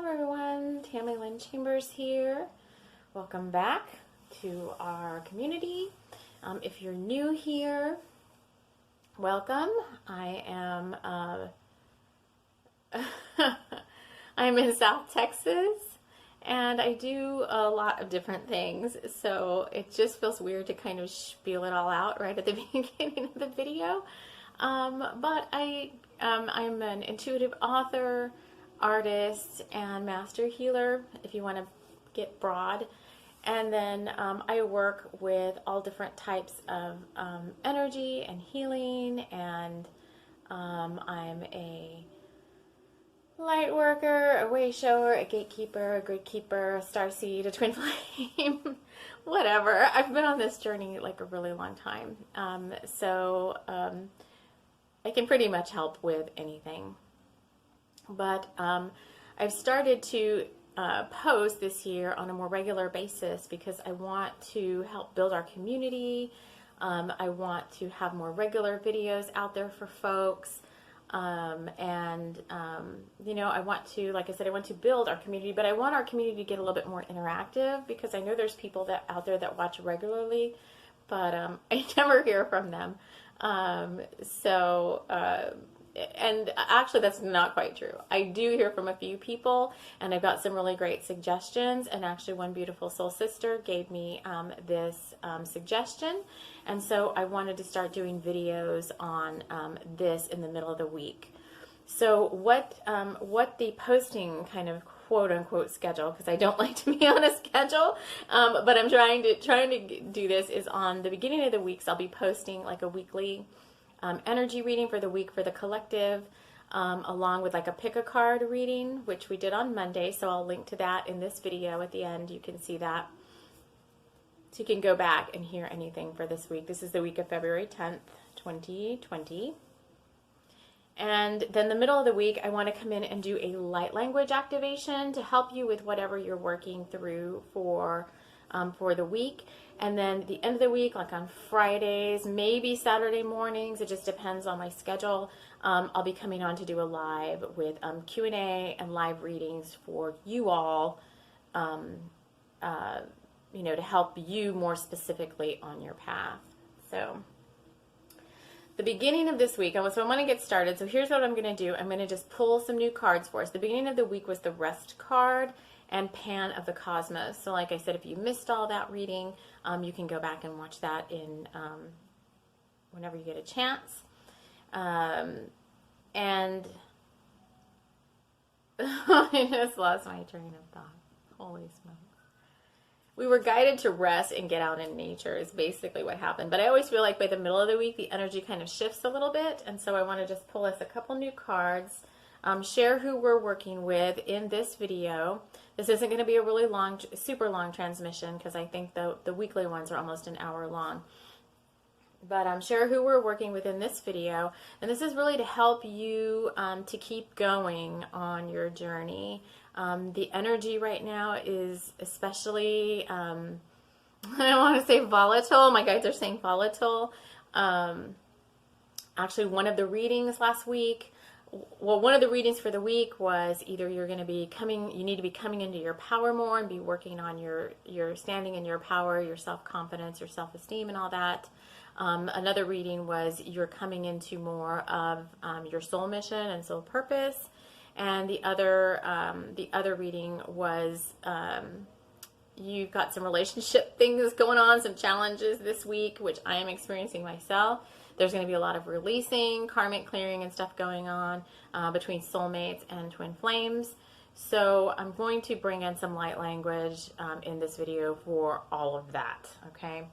everyone, Tami Lynn Chambers here. Welcome back to our community. If you're new here, welcome. I am I'm in South Texas and I do a lot of different things, so it just feels weird to kind of spiel it all out right at the beginning of the video. But I'm an intuitive author, artist, and master healer, if you want to get broad. And then I work with all different types of energy and healing, and I'm a light worker, a way shower, a gatekeeper, a grid keeper, a starseed, a twin flame, whatever. I've been on this journey like a really long time. So I can pretty much help with anything. But I've started to post this year on a more regular basis because I want to help build our community. I want to have more regular videos out there for folks. You know, I want to, like I said, I want to build our community, but I want our community to get a little bit more interactive because I know there's people out there that watch regularly, but I never hear from them. And actually that's not quite true. I do hear from a few people, and I've got some really great suggestions, and actually one beautiful soul sister gave me this suggestion, and so I wanted to start doing videos on this in the middle of the week. So what the posting kind of quote unquote schedule, because I don't like to be on a schedule, but I'm trying to do this, is on the beginning of the weeks I'll be posting like a weekly energy reading for the week for the collective, along with like a pick a card reading, which we did on Monday. So I'll link to that in this video at the end. You can see that. So you can go back and hear anything for this week. This is the week of February 10th, 2020. And then the middle of the week, I want to come in and do a light language activation to help you with whatever you're working through for the week. And then the end of the week, like on Fridays, maybe Saturday mornings, it just depends on my schedule, I'll be coming on to do a live with Q&A and live readings for you all, you know, to help you more specifically on your path. So the beginning of this week, so I want to get started. So here's what I'm going to do. I'm going to just pull some new cards for us. The beginning of the week was the Rest card and Pan of the Cosmos. So like I said, if you missed all that reading, you can go back and watch that in whenever you get a chance. And I just lost my train of thought. Holy smokes. We were guided to rest and get out in nature is basically what happened. But I always feel like by the middle of the week, the energy kind of shifts a little bit. And so I want to just pull us a couple new cards, share who we're working with in this video. This isn't going to be a really long, super long transmission because I think the weekly ones are almost an hour long. But share who we're working with in this video. And this is really to help you to keep going on your journey. The energy right now is especially, I don't want to say volatile. My guides are saying volatile. Actually, one of the readings last week, well, one of the readings for the week was either you need to be coming into your power more and be working on your standing in your power, your self-confidence, your self-esteem and all that. Another reading was you're coming into more of your soul mission and soul purpose. And the other reading was you've got some relationship things going on, some challenges this week, which I am experiencing myself. There's going to be a lot of releasing, karmic clearing and stuff going on between soulmates and twin flames. So I'm going to bring in some light language in this video for all of that, okay?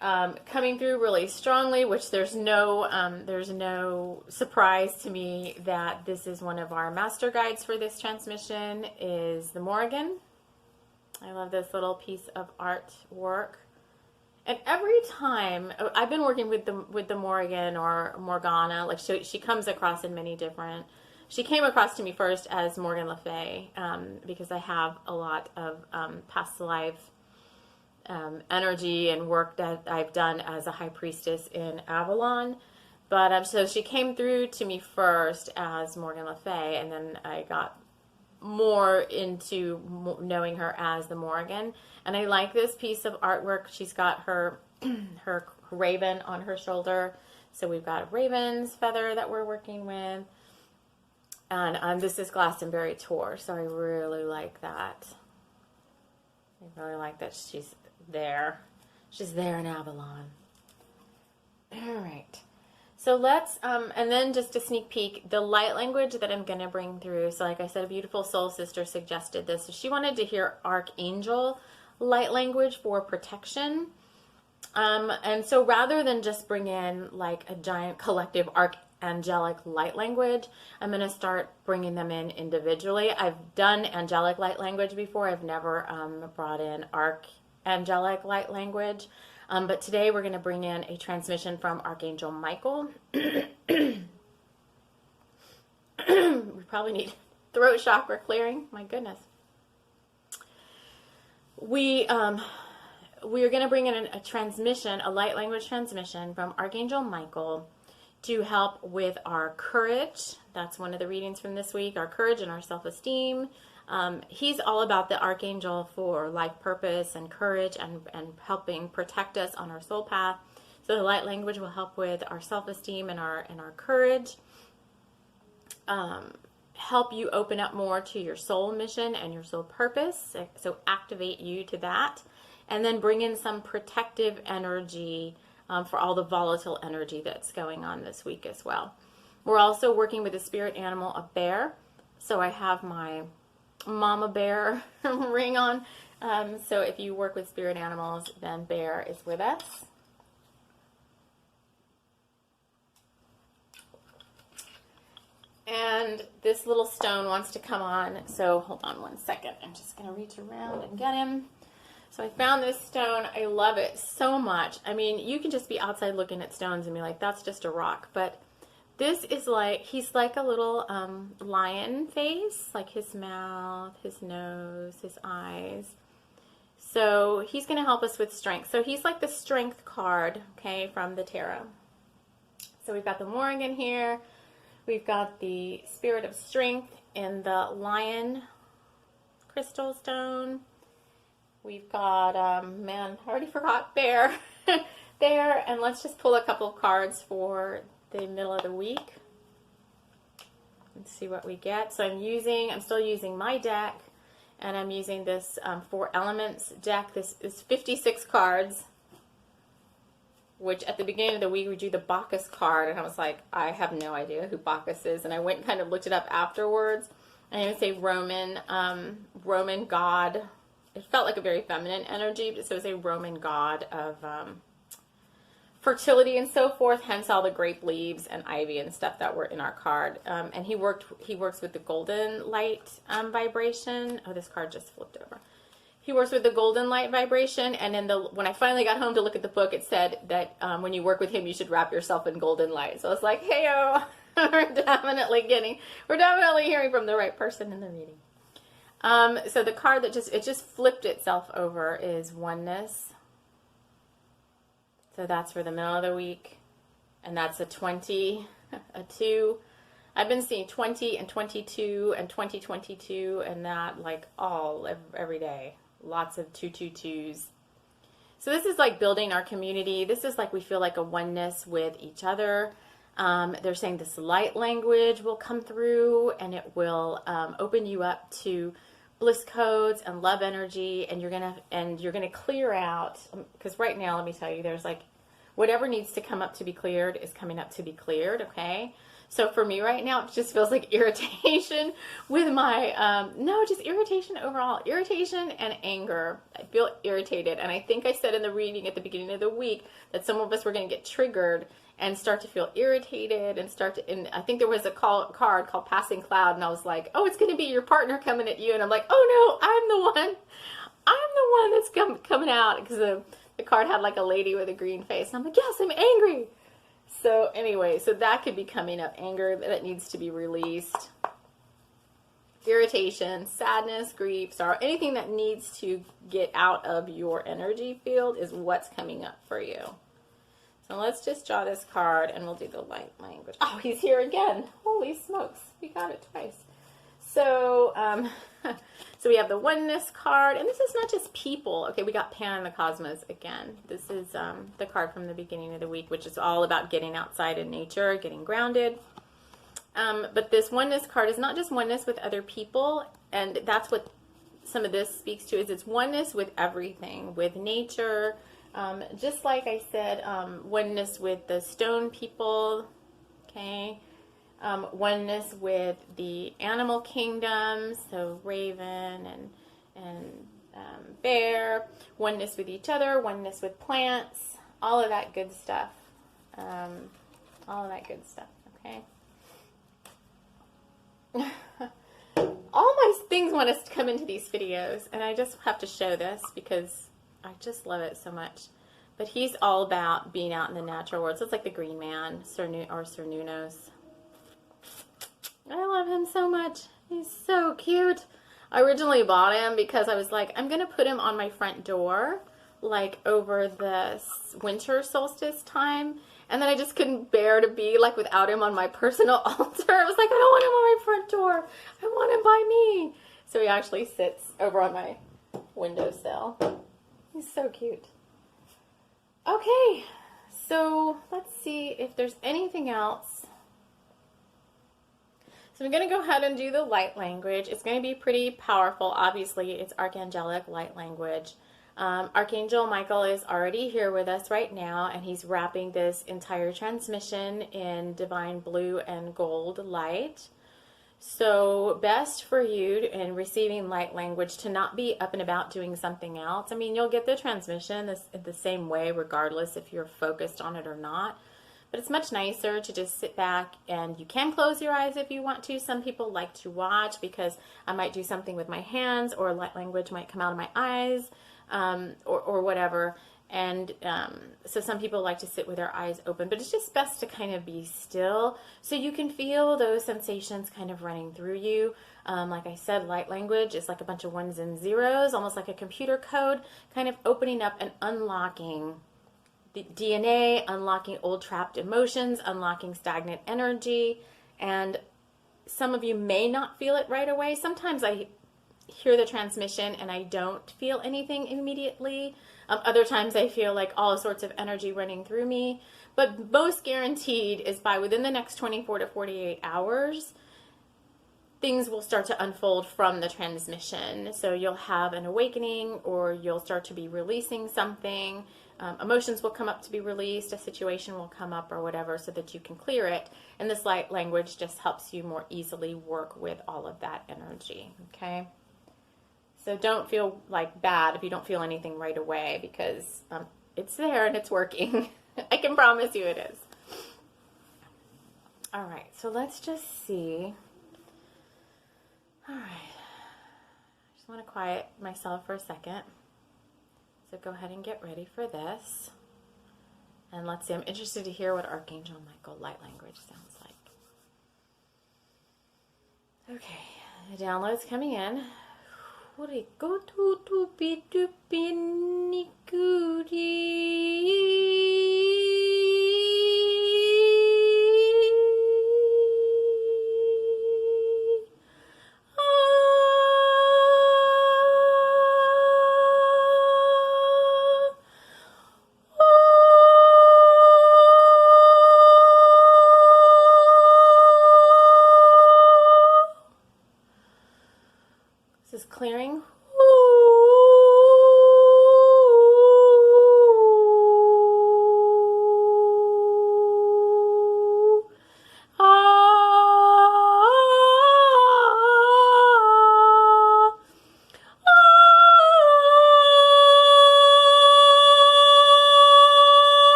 Coming through really strongly, which there's no surprise to me that this is one of our master guides for this transmission, is the Morrigan. I love this little piece of artwork. And every time I've been working with the Morrigan or Morgana, like she comes across in many different. She came across to me first as Morgan Le Fay because I have a lot of past life energy and work that I've done as a high priestess in Avalon. But so she came through to me first as Morgan Le Fay, and then I got more into knowing her as the Morrigan. And I like this piece of artwork. She's got her her raven on her shoulder. So we've got a raven's feather that we're working with. And this is Glastonbury Tor, so I really like that. I really like that she's there. She's there in Avalon. All right. So let's, and then just a sneak peek, the light language that I'm going to bring through. So like I said, a beautiful soul sister suggested this. So she wanted to hear Archangel light language for protection. And so rather than just bring in like a giant collective angelic light language, I'm going to start bringing them in individually. I've done angelic light language before. I've never brought in archangelic light language. But today we're going to bring in a transmission from Archangel Michael. We probably need throat chakra clearing. My goodness. We are going to bring in a transmission, a light language transmission from Archangel Michael to help with our courage. That's one of the readings from this week, our courage and our self-esteem. He's all about the archangel for life purpose and courage and helping protect us on our soul path. So the light language will help with our self-esteem and our courage. Help you open up more to your soul mission and your soul purpose. So activate you to that. And then bring in some protective energy for all the volatile energy that's going on this week as well. We're also working with a spirit animal, a bear. So I have my mama bear ring on. So if you work with spirit animals, then bear is with us. And this little stone wants to come on. So hold on one second. I'm just going to reach around and get him. So I found this stone. I love it so much. I mean, you can just be outside looking at stones and be like, that's just a rock. But this is like, he's like a little lion face, like his mouth, his nose, his eyes. So he's going to help us with strength. So he's like the strength card, okay, from the tarot. So we've got the Morrigan here. We've got the spirit of strength in the lion crystal stone. We've got, man, I already forgot bear there. And let's just pull a couple of cards for the middle of the week. Let's see what we get. So I'm still using my deck. And I'm using this 4 elements deck. This is 56 cards. Which at the beginning of the week we drew the Bacchus card. And I was like, I have no idea who Bacchus is. And I went and kind of looked it up afterwards. And I would say Roman god. It felt like a very feminine energy, so it was a Roman god of fertility and so forth, hence all the grape leaves and ivy and stuff that were in our card. And he works with the golden light vibration. Oh, this card just flipped over. He works with the golden light vibration, and then when I finally got home to look at the book, it said that when you work with him, you should wrap yourself in golden light. So I was like, hey-o, we're definitely hearing from the right person in the reading. So the card that just flipped itself over is oneness. So that's for the middle of the week. And that's a 20, a 2. I've been seeing 20 and 22 and 2022 and that like every day. Lots of 222s. So this is like building our community. This is like we feel like a oneness with each other. They're saying this light language will come through and it will open you up to bliss codes and love energy, and you're gonna clear out, because right now, let me tell you, there's like whatever needs to come up to be cleared is coming up to be cleared. Okay, so for me right now, it just feels like irritation with my just irritation overall, irritation and anger. I feel irritated, and I think I said in the reading at the beginning of the week that some of us were going to get triggered and start to feel irritated and I think there was a card called Passing Cloud, and I was like, oh, it's going to be your partner coming at you, and I'm like, oh no, I'm the one that's coming out, because the card had like a lady with a green face, and I'm like, yes, I'm angry. So anyway, so that could be coming up, anger that needs to be released, irritation, sadness, grief, sorrow, anything that needs to get out of your energy field is what's coming up for you. So let's just draw this card and we'll do the light language. Oh, he's here again. Holy smokes. We got it twice. So, so we have the oneness card, and this is not just people. Okay, we got Pan in the Cosmos again. This is the card from the beginning of the week, which is all about getting outside in nature, getting grounded. But this oneness card is not just oneness with other people, and that's what some of this speaks to, is it's oneness with everything, with nature. Just like I said, oneness with the stone people, okay? Oneness with the animal kingdoms, so raven and bear, oneness with each other, oneness with plants, all of that good stuff. All of that good stuff, okay? All my things want us to come into these videos, and I just have to show this because I just love it so much. But he's all about being out in the natural world. So it's like the Green Man, Sir Nunos. I love him so much. He's so cute. I originally bought him because I was like, I'm going to put him on my front door, like over the winter solstice time. And then I just couldn't bear to be like without him on my personal altar. I was like, I don't want him on my front door. I want him by me. So he actually sits over on my windowsill. He's so cute. Okay, so let's see if there's anything else. So I'm going to go ahead and do the light language. It's going to be pretty powerful. Obviously, it's archangelic light language. Archangel Michael is already here with us right now, and he's wrapping this entire transmission in divine blue and gold light. So best for you in receiving light language to not be up and about doing something else. I mean, you'll get the transmission the same way regardless if you're focused on it or not. But it's much nicer to just sit back, and you can close your eyes if you want to. Some people like to watch because I might do something with my hands, or light language might come out of my eyes, or whatever. And so some people like to sit with their eyes open, but it's just best to kind of be still so you can feel those sensations kind of running through you. Like I said, light language is like a bunch of ones and zeros, almost like a computer code, kind of opening up and unlocking the DNA, unlocking old trapped emotions, unlocking stagnant energy. And some of you may not feel it right away. Sometimes I hear the transmission and I don't feel anything immediately. Other times I feel like all sorts of energy running through me. But most guaranteed is by within the next 24 to 48 hours, things will start to unfold from the transmission. So you'll have an awakening, or you'll start to be releasing something. Emotions will come up to be released, a situation will come up or whatever, so that you can clear it. And this light language just helps you more easily work with all of that energy, okay? So don't feel like bad if you don't feel anything right away, because it's there and it's working. I can promise you it is. All right, so let's just see. All right, I just want to quiet myself for a second. So go ahead and get ready for this. And let's see, I'm interested to hear what Archangel Michael light language sounds like. Okay, the download's coming in. This is clearing.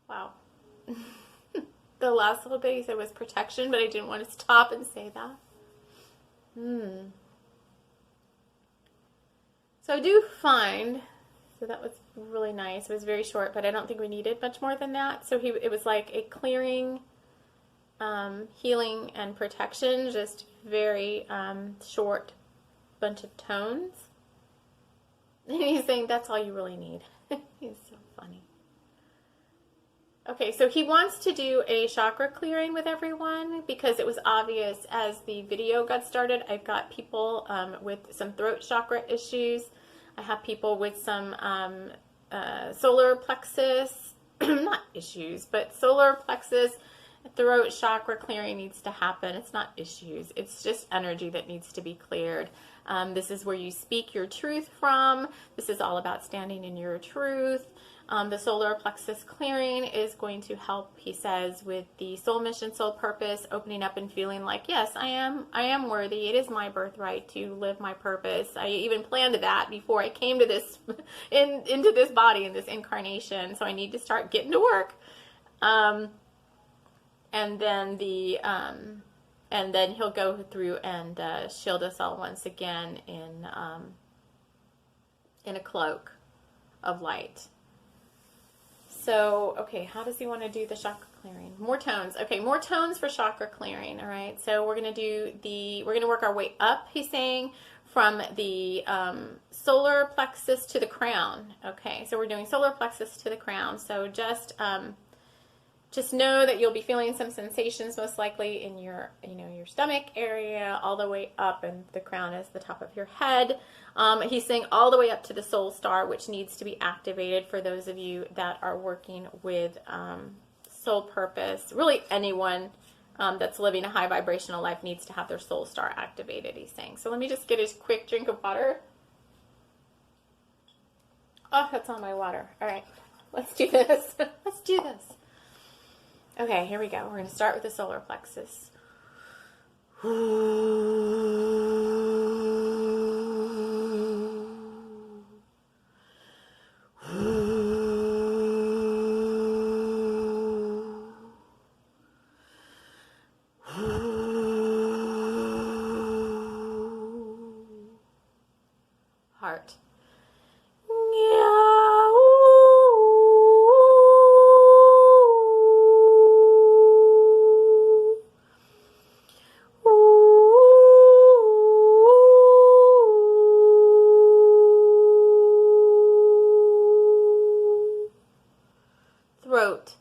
Wow. The last little bit you said was protection, but I didn't want to stop and say that. So I do find So that was really nice. It was very short, but I don't think we needed much more than that. So it was like a clearing, healing, and protection, just very short bunch of tones. And he's saying that's all you really need. He's so funny. Okay, so he wants to do a chakra clearing with everyone because it was obvious as the video got started. I've got people with some throat chakra issues. I have people with some solar plexus, not issues, but solar plexus, throat chakra clearing needs to happen. It's not issues. It's just energy that needs to be cleared. This is where you speak your truth from. This is all about standing in your truth. The solar plexus clearing is going to help, he says, with the soul mission, soul purpose, opening up and feeling like, yes, I am worthy. It is my birthright to live my purpose. I even planned that before I came to this, into this body, in this incarnation. So I need to start getting to work. And then he'll go through and shield us all once again in a cloak of light. So, okay, how does he want to do the chakra clearing? More tones. Okay, more tones for chakra clearing, all right? So we're going to work our way up, he's saying, from the solar plexus to the crown. Okay, so we're doing solar plexus to the crown. So just know that you'll be feeling some sensations, most likely in your, your stomach area, all the way up, and the crown is the top of your head. He's saying all the way up to the soul star, which needs to be activated for those of you that are working with soul purpose. Really, anyone that's living a high vibrational life needs to have their soul star activated, he's saying. So let me just get a quick drink of water. Oh, that's all my water. All right, let's do this. Let's do this. Okay, here we go. We're going to start with the solar plexus. Heart. Throat.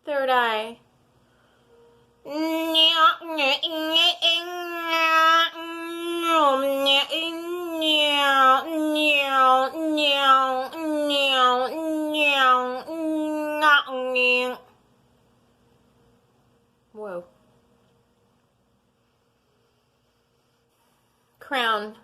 Third eye. Whoa. Crown.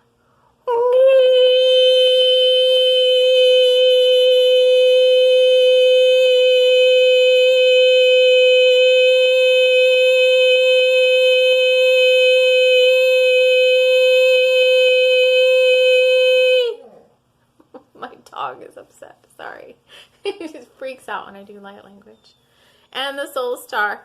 My dog is upset. Sorry. He just freaks out when I do light language. And the soul star.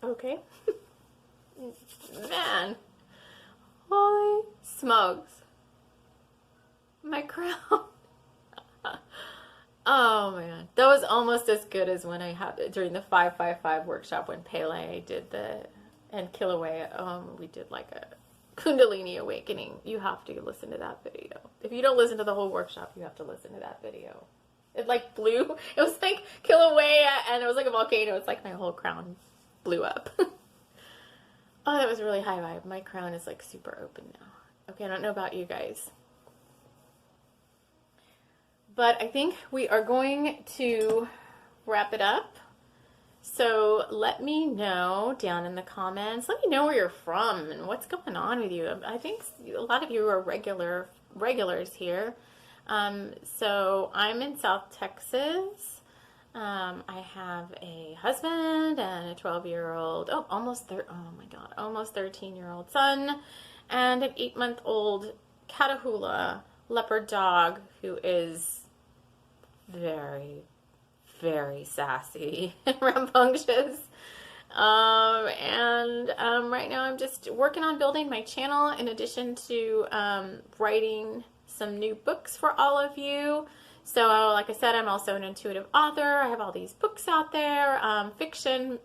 Okay. Man. Holy smokes. My crown. Oh man. That was almost as good as when I had it during the 555 workshop when Pele did and Kilauea. We did like a Kundalini awakening. You have to listen to that video. If you don't listen to the whole workshop, you have to listen to that video. It like blew. It was like Kilauea and it was like a volcano. It's like my whole crown blew up. Oh, that was really high vibe. My crown is like super open now. Okay, I don't know about you guys. But I think we are going to wrap it up. So let me know down in the comments. Let me know where you're from and what's going on with you. I think a lot of you are regulars here. So I'm in South Texas. I have a husband and a 12-year-old, almost 13-year-old son, and an 8-month-old Catahoula leopard dog who is very, very sassy and rambunctious. Right now I'm just working on building my channel in addition to writing some new books for all of you. So like I said, I'm also an intuitive author. I have all these books out there, fiction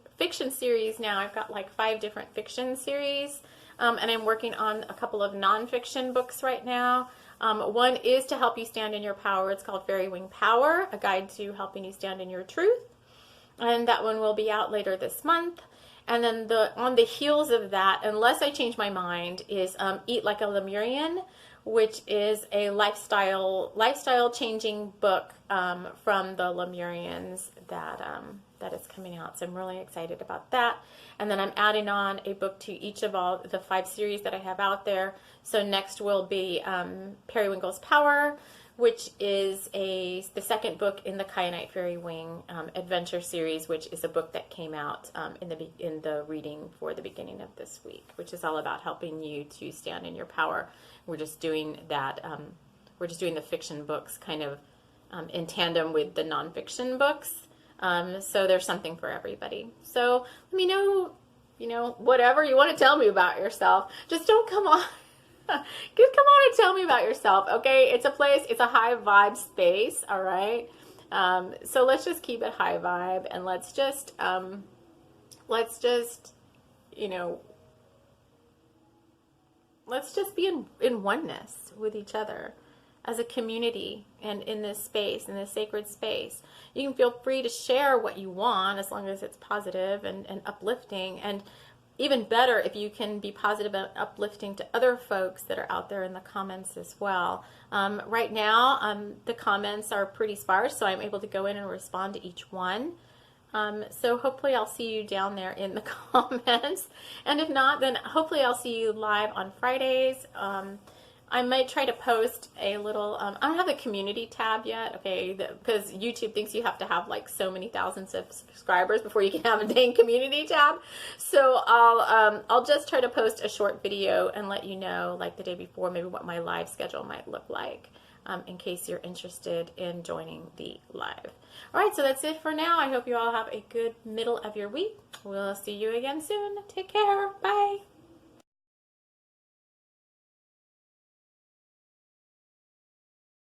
series now. I've got like 5 different fiction series, and I'm working on a couple of nonfiction books right now. One is to help you stand in your power. It's called Fairy Wing Power, a guide to helping you stand in your truth. And that one will be out later this month. And then on the heels of that, unless I change my mind, is Eat Like a Lemurian, which is a lifestyle changing book from the Lemurians that is coming out. So I'm really excited about that. And then I'm adding on a book to each of all the 5 series that I have out there. So next will be Periwinkle's Power, which is the second book in the Kyanite Fairy Wing adventure series, which is a book that came out in the reading for the beginning of this week, which is all about helping you to stand in your power. We're just doing that. We're just doing the fiction books kind of in tandem with the nonfiction books. So there's something for everybody. So let me know, whatever you want to tell me about yourself. Just don't come on. Just come on and tell me about yourself, okay? It's a high vibe space, all right? So let's just keep it high vibe, and let's just be in oneness with each other as a community and in this space, in this sacred space. You can feel free to share what you want as long as it's positive and uplifting, and even better if you can be positive and uplifting to other folks that are out there in the comments as well. Right now, the comments are pretty sparse, so I'm able to go in and respond to each one. So hopefully I'll see you down there in the comments. And if not, then hopefully I'll see you live on Fridays. I might try to post a little, I don't have a community tab yet, okay, because YouTube thinks you have to have like so many thousands of subscribers before you can have a dang community tab. So I'll just try to post a short video and let you know, like the day before, maybe what my live schedule might look like, in case you're interested in joining the live. All right, so that's it for now. I hope you all have a good middle of your week. We'll see you again soon. Take care. Bye.